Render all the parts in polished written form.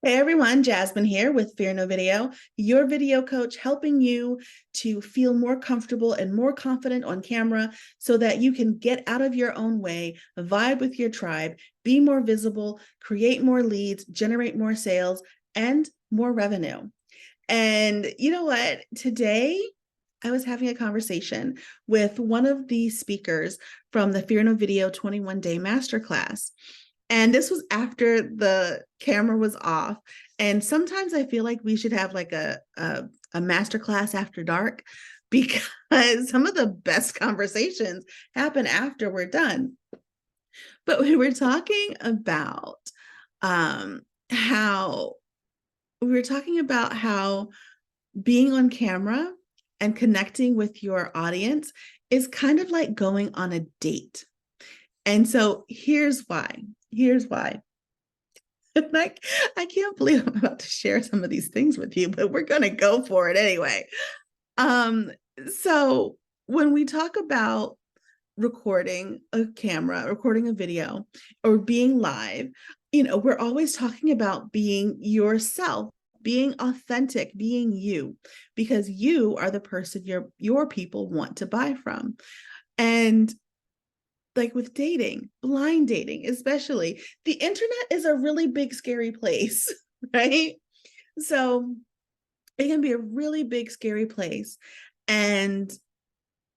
Hey everyone, Jasmine here with Fear No Video, your video coach helping you to feel more comfortable and more confident on camera so that you can get out of your own way, vibe with your tribe, be more visible, create more leads, generate more sales, and more revenue. And you know what? Today, I was having a conversation with one of the speakers from the Fear No Video 21 Day Masterclass. And this was after the camera was off. And sometimes I feel like we should have like a masterclass after dark because some of the best conversations happen after we're done. But we were talking about um, how how being on camera and connecting with your audience is kind of like going on a date. And so here's why. Here's why. Like, I can't believe I'm about to share some of these things with you, but we're going to go for it anyway. Um, so when we talk about recording a camera, recording a video, or being live, we're always talking about being yourself, being authentic, being you, because you are the person your people want to buy from. And like with dating, blind dating, especially, the internet is a really big, scary place, right? So it can be a really big, scary place. And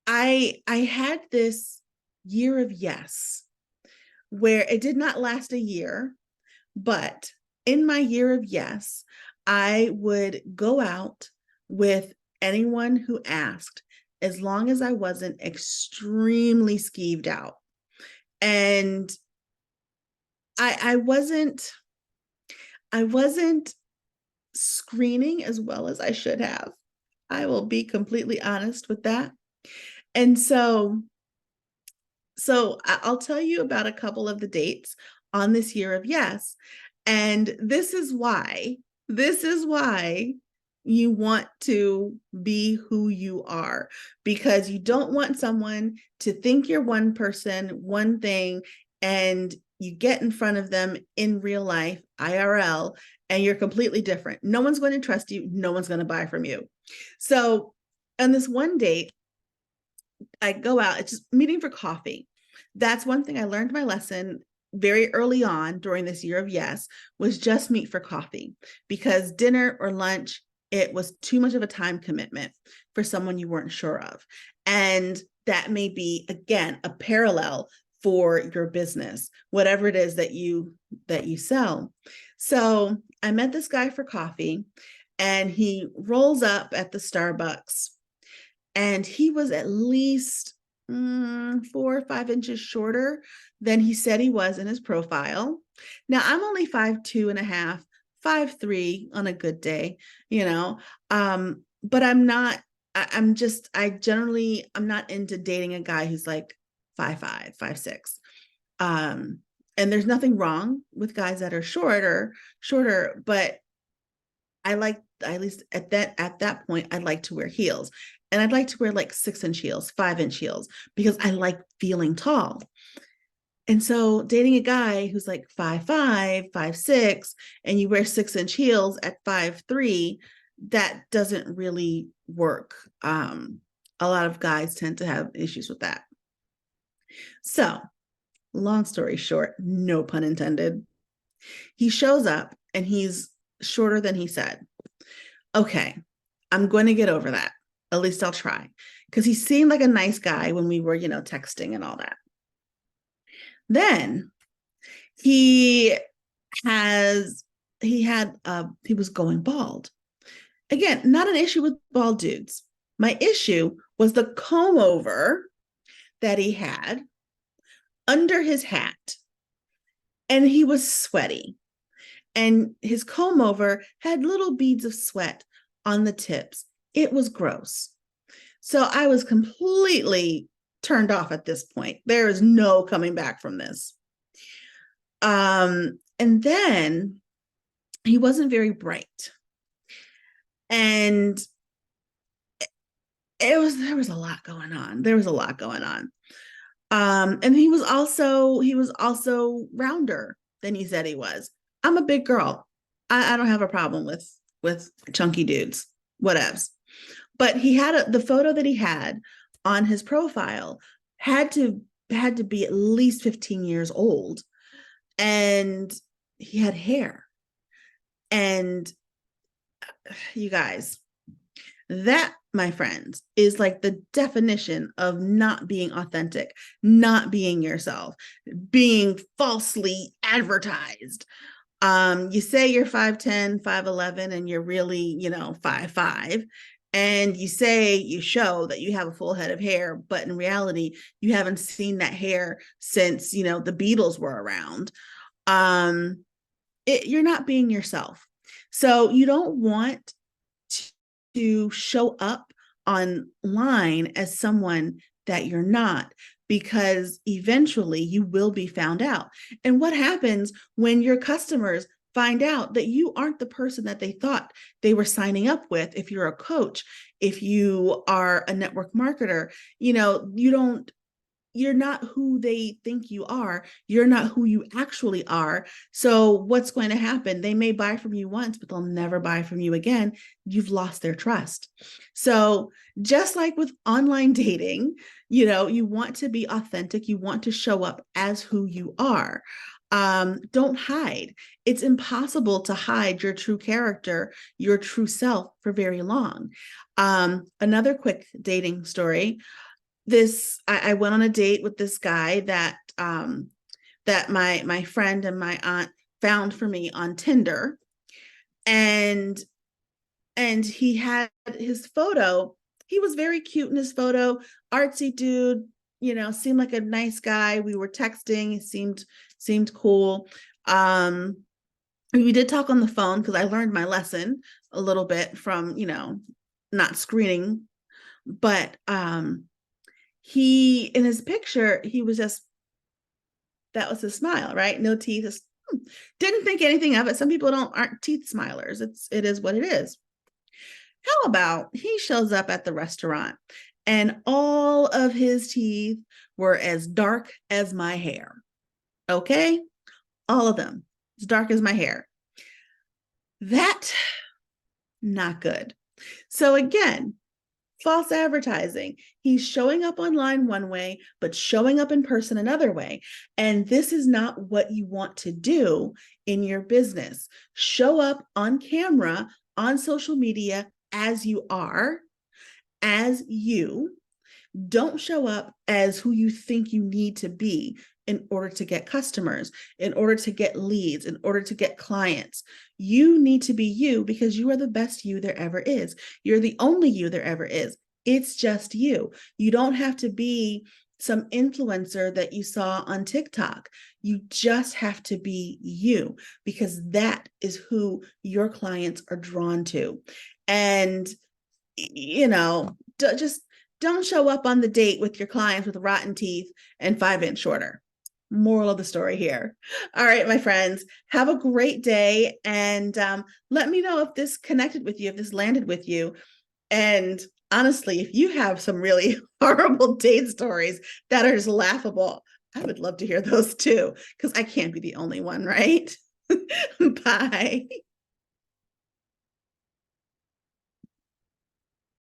I had this year of yes, where it did not last a year, but in my year of yes, I would go out with anyone who asked, as long as I wasn't extremely skeeved out. And I wasn't screening as well as I should have. I will be completely honest with that. And so I'll tell you about a couple of the dates on this year of yes. And this is why you want to be who you are, because you don't want someone to think you're one person, one thing, and you get in front of them in real life, IRL, and you're completely different. No one's going to trust you. No one's going to buy from you. So on this one date, I go out, it's just meeting for coffee. That's one thing I learned my lesson very early on during this year of yes, was just meet for coffee, because dinner or lunch, it was too much of a time commitment for someone you weren't sure of. And that may be, again, a parallel for your business, whatever it is that you sell. So I met this guy for coffee, and he rolls up at the Starbucks, and he was at least 4 or 5 inches shorter than he said he was in his profile. Now I'm only 5'2.5", 5'3" on a good day, but I'm not. I'm just. I'm not into dating a guy who's like 5'5", 5'6". And there's nothing wrong with guys that are shorter, but I like, at least at that point, I'd like to wear heels. And I'd like to wear like 6-inch heels, 5-inch heels, because I like feeling tall. And so dating a guy who's like 5'5", 5'6", and you wear 6-inch heels at 5'3", that doesn't really work. A lot of guys tend to have issues with that. So, long story short, no pun intended, he shows up and he's shorter than he said. Okay, I'm going to get over that. At least I'll try. Because he seemed like a nice guy when we were, texting and all that. Then he has, he was going bald. Again, not an issue with bald dudes. My issue was the comb over that he had under his hat, and he was sweaty. And his comb over had little beads of sweat on the tips. It was gross. So I was completely turned off at this point. There is no coming back from this. And then he wasn't very bright. And there was a lot going on. There was a lot going on. And he was also rounder than he said he was. I'm a big girl. I don't have a problem with chunky dudes, whatevs. But he had the photo that he had on his profile had to be at least 15 years old, and he had hair. And you guys, that, my friends, is like the definition of not being authentic, not being yourself, being falsely advertised. You say you're 5'10", 5'11", and you're really, 5'5", and you say you show that you have a full head of hair, but in reality, you haven't seen that hair since, the Beatles were around. You're not being yourself. So you don't want to show up online as someone that you're not, because eventually you will be found out. And what happens when your customers find out that you aren't the person that they thought they were signing up with? If you're a coach, if you are a network marketer, you're not who they think you are. You're not who you actually are. So what's going to happen? They may buy from you once, but they'll never buy from you again. You've lost their trust. So just like with online dating, you want to be authentic. You want to show up as who you are. Don't hide. It's impossible to hide your true character, your true self for very long. Another quick dating story. I went on a date with this guy that that my friend and my aunt found for me on Tinder, and he had his photo. He was very cute in his photo, artsy dude, seemed like a nice guy. We were texting. He seemed cool. We did talk on the phone because I learned my lesson a little bit from not screening, but he, in his picture, he was just, that was his smile, right? No teeth. Didn't think anything of it. Some people aren't teeth smilers. It is what it is. How about he shows up at the restaurant and all of his teeth were as dark as my hair. Okay? All of them as dark as my hair. That, not good. So again, false advertising. He's showing up online one way, but showing up in person another way. And this is not what you want to do in your business. Show up on camera, on social media as you are, as you. Don't show up as who you think you need to be in order to get customers, in order to get leads, in order to get clients. You need to be you because you are the best you there ever is. You're the only you there ever is. It's just you. You don't have to be some influencer that you saw on TikTok. You just have to be you, because that is who your clients are drawn to. And, just don't show up on the date with your clients with rotten teeth and 5-inch shorter. Moral of the story here. All right, my friends, have a great day. And let me know if this connected with you, if this landed with you. And honestly, if you have some really horrible date stories that are just laughable, I would love to hear those too, because I can't be the only one, right? Bye.